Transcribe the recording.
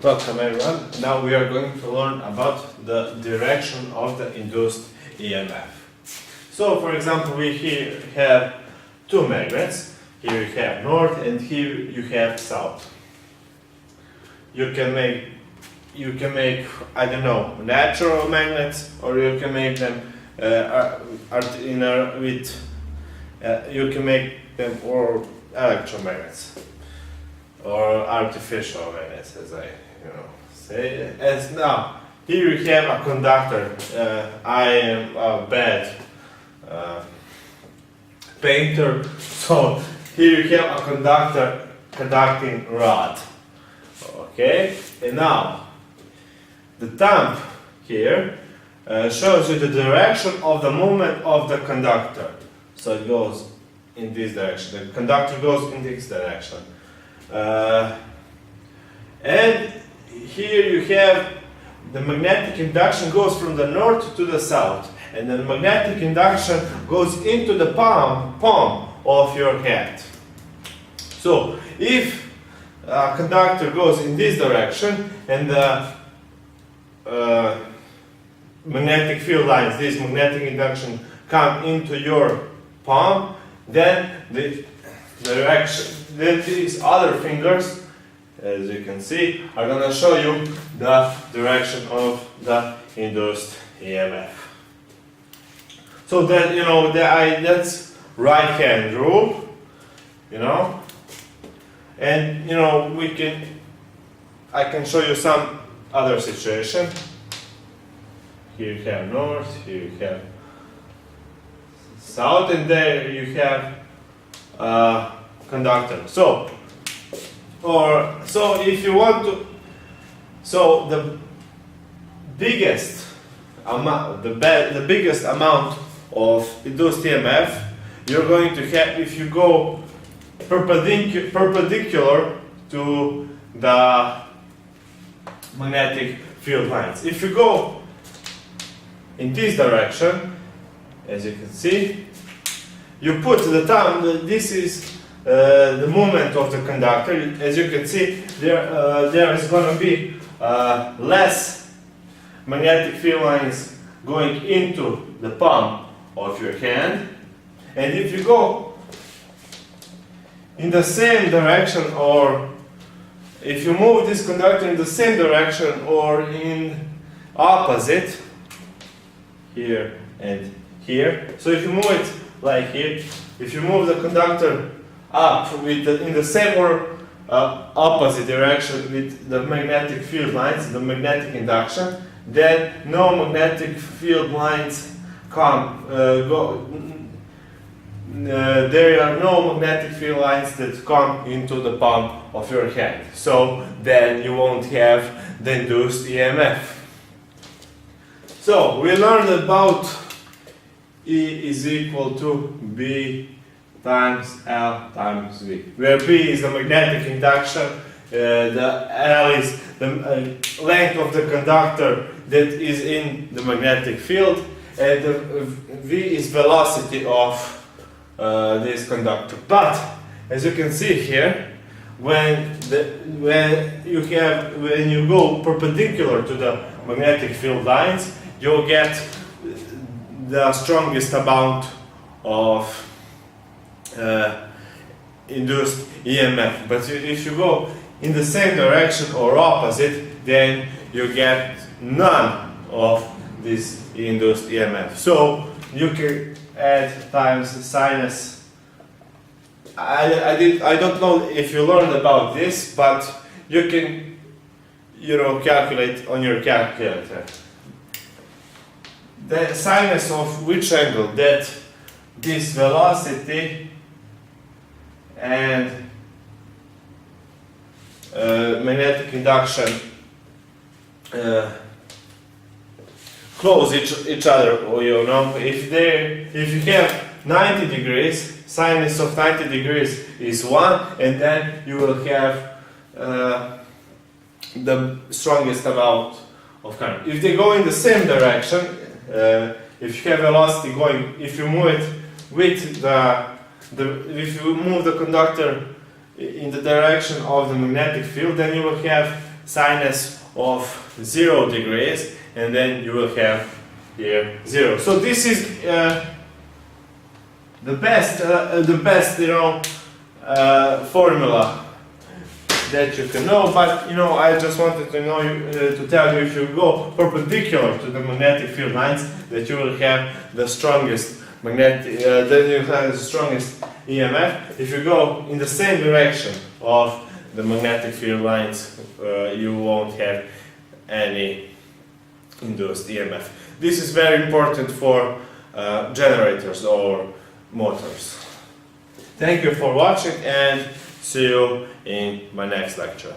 Welcome everyone. Now we are going to learn about the direction of the induced EMF. So for example, we here have two magnets. Here you have north and here you have south. You can make I don't know, natural magnets, or you can make them you can make them or electromagnets or artificial magnets, as I say. As now here you have a conductor. I am a bad painter, so here you have a conducting rod. Okay, and now the thumb here shows you the direction of the movement of the conductor. So it goes in this direction. The conductor goes in this direction. And here you have the magnetic induction goes from the north to the south, and the magnetic induction goes into the palm of your hand. So if a conductor goes in this direction and the magnetic field lines, this magnetic induction, come into your palm, then the direction, then these other fingers, as you can see, are going to show you the direction of the induced EMF. So that that's right hand rule, and I can show you some other situation. Here you have north, here you have south, and there you have conductor. So if you want to, the biggest amount of induced EMF you're going to have if you go perpendicular to the magnetic field lines. If you go in this direction, as you can see, you put the thumb. This is the movement of the conductor. As you can see, there is going to be less magnetic field lines going into the palm of your hand. And if you go in the same direction, or if you move this conductor in the same direction or in opposite, here and here. So if you move it like here, if you move the conductor up in the same or opposite direction with the magnetic field lines, the magnetic induction, then no magnetic field lines there are no magnetic field lines that come into the palm of your hand. So then you won't have the induced EMF. So we learned about E is equal to B times L times V, where B is the magnetic induction, the L is the length of the conductor that is in the magnetic field, and the V is velocity of this conductor. But as you can see here, when you go perpendicular to the magnetic field lines, you'll get the strongest amount of induced EMF. But if you go in the same direction or opposite, then you get none of this induced EMF. So you can add times sinus. I don't know if you learned about this, but you can calculate on your calculator the sinus of which angle that this velocity and magnetic induction close each other. If you have 90 degrees, sinus of 90 degrees is 1, and then you will have the strongest amount of current. If they go in the same direction, if you have velocity going, if you move it with if you move the conductor in the direction of the magnetic field, then you will have sinus of 0 degrees, and then you will have here 0. So this is the best formula that you can know, but I just wanted to know to tell you, if you go perpendicular to the magnetic field lines, that you will have the strongest magnetic, then you have the strongest EMF. If you go in the same direction of the magnetic field lines, you won't have any induced EMF. This is very important for generators or motors. Thank you for watching, and see you in my next lecture.